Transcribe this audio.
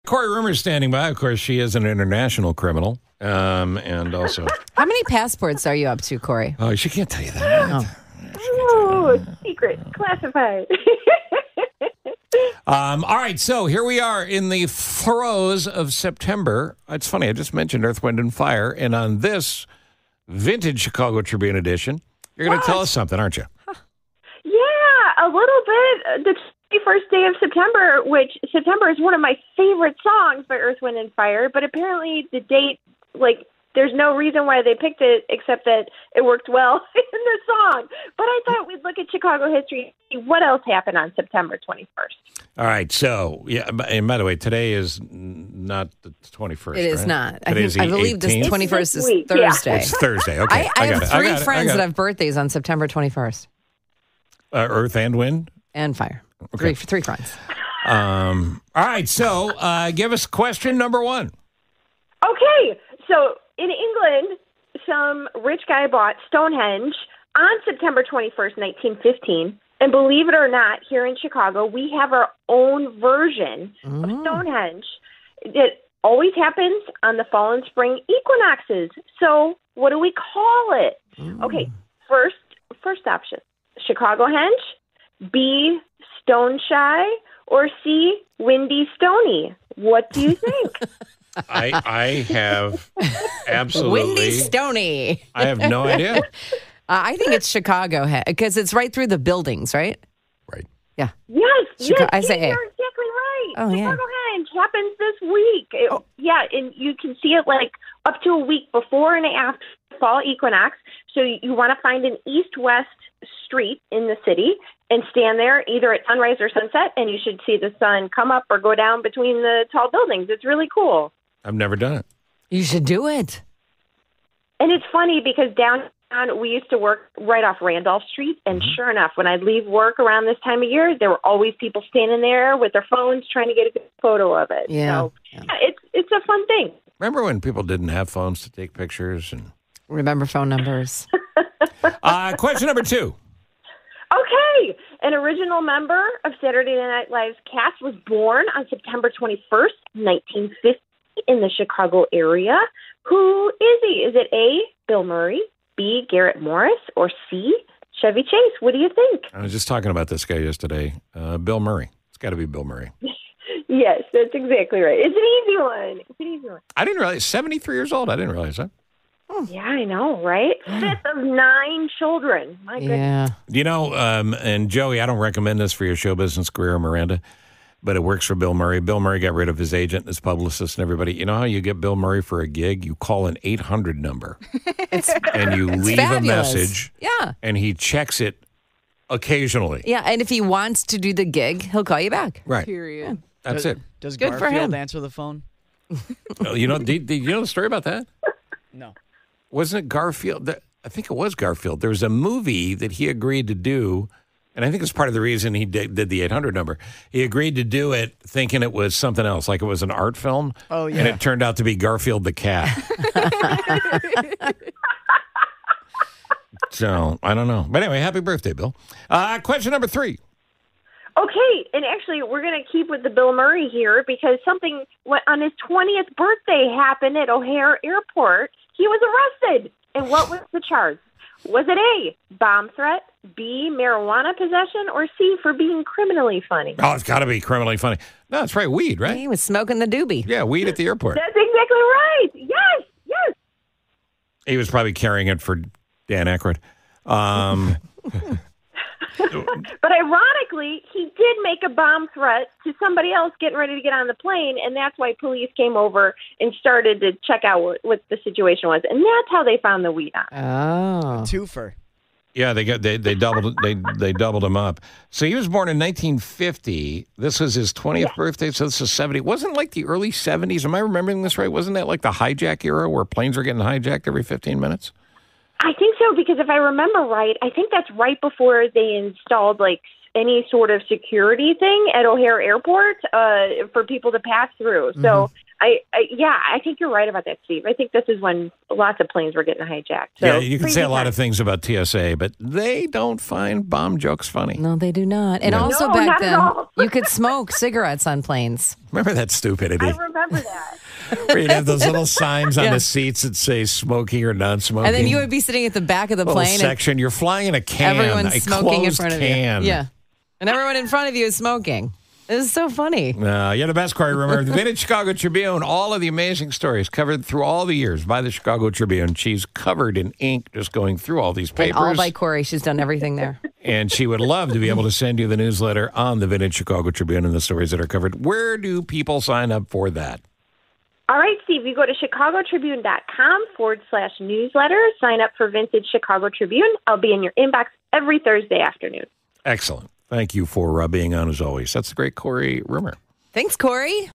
Kori Rumore is standing by. Of course, she is an international criminal. And also... How many passports are you up to, Kori? Oh, she can't tell you that. Oh, secret, classified. All right, so here we are in the throes of September. It's funny, I just mentioned Earth, Wind, and Fire, and on this Vintage Chicago Tribune edition, you're going to tell us something, aren't you? Yeah, a little bit. The 21st day of September, which September is one of my favorite songs by Earth, Wind, and Fire, but apparently the date, there's no reason why they picked it except that it worked well in the song. But I thought we'd look at Chicago history and see what else happened on September 21st. All right, so, yeah, and by the way, today is not the 21st, It is right? not. I believe this 21st is week, Thursday. yeah. It's Thursday, okay. I got have it. three friends that have birthdays on September 21st. Earth and Wind? And Fire. Okay. Three friends. All right, so give us question number one. Okay, so in England, some rich guy bought Stonehenge on September 21st, 1915. And believe it or not, here in Chicago, we have our own version of Stonehenge. It always happens on the fall and spring equinoxes. So what do we call it? Okay, first option, Chicago Henge, B, Stone Shy, or C, Windy Stony. What do you think? I have absolutely... Windy Stony. I have no idea. I think it's Chicago because it's right through the buildings, right? Right. Yeah. Yes, I say A. you're exactly right. Oh, yeah. Chicago Henge happens this week. Yeah, and you can see it up to a week before and after fall equinox. So you want to find an east-west street in the city and stand there either at sunrise or sunset, and you should see the sun come up or go down between the tall buildings. It's really cool. I've never done it. You should do it. And it's funny because downtown we used to work right off Randolph Street, and sure enough, when I'd leave work around this time of year, there were always people standing there with their phones trying to get a good photo of it. Yeah. So it's a fun thing. Remember when people didn't have phones to take pictures? And Remember phone numbers. question number two. Okay. An original member of Saturday Night Live's cast was born on September 21st, 1950 in the Chicago area. Who is he? Is it A, Bill Murray, B, Garrett Morris, or C, Chevy Chase? What do you think? I was just talking about this guy yesterday. Bill Murray. It's got to be Bill Murray. Yes, that's exactly right. It's an easy one. I didn't realize, 73 years old. I didn't realize that. Yeah, I know, right? Fifth of 9 children. My goodness. Yeah. You know, and Joey, I don't recommend this for your show business career, Miranda, but it works for Bill Murray. Bill Murray got rid of his agent, his publicist, and everybody. You know how you get Bill Murray for a gig? You call an 800 number, and you leave fabulous. a message. Yeah. And he checks it occasionally. Yeah, and if he wants to do the gig, he'll call you back. Right. Period. That's it. Does Good for him. Garfield answer the phone? You know, did you know the story about that? No. Wasn't it Garfield? I think it was Garfield. There was a movie that he agreed to do, and I think it's part of the reason he did the 800 number. He agreed to do it thinking it was something else, like it was an art film. Oh, yeah. And it turned out to be Garfield the cat. So, I don't know. But anyway, happy birthday, Bill. Question number 3. Okay, and actually, we're going to keep with the Bill Murray here because something on his 20th birthday happened at O'Hare Airport. He was arrested. And what was the charge? Was it A, bomb threat, B, marijuana possession, or C, for being criminally funny? Oh, it's got to be criminally funny. No, that's right. Weed, right? He was smoking the doobie. Yeah, weed at the airport. That's exactly right. Yes. He was probably carrying it for Dan Aykroyd. But ironically, he did make a bomb threat to somebody else getting ready to get on the plane, and that's why police came over and started to check out what the situation was, and that's how they found the weed on. Oh. Twofer. Yeah, they doubled him up. So he was born in 1950. This was his 20th birthday, so this is 70. Wasn't like the early 70s. Am I remembering this right? Wasn't that like the hijack era where planes were getting hijacked every 15 minutes? I think so, because if I remember right, I think that's right before they installed like any sort of security thing at O'Hare Airport for people to pass through. So I think you're right about that, Steve. I think this is when lots of planes were getting hijacked. So yeah, you can say a crazy lot time. of things about TSA, but they don't find bomb jokes funny. No, they do not. And also No, back not at then, all. you could smoke cigarettes on planes. Remember that stupidity? I remember that. Where you'd have those little signs on the seats that say smoking or non-smoking. And then you would be sitting at the back of the little plane. section. You're flying in a can. Everyone's a smoking in closed front of can. you. Yeah. And everyone in front of you is smoking. This is so funny. You're the best, Kori Rumore. The Vintage Chicago Tribune, all of the amazing stories covered through all the years by the Chicago Tribune. She's covered in ink just going through all these papers. And all by Kori. She's done everything there. And she would love to be able to send you the newsletter on the Vintage Chicago Tribune and the stories that are covered. Where do people sign up for that? All right, Steve, you go to chicagotribune.com/newsletter. Sign up for Vintage Chicago Tribune. I'll be in your inbox every Thursday afternoon. Excellent. Thank you for being on as always. That's the great Kori Rumore. Thanks, Kori.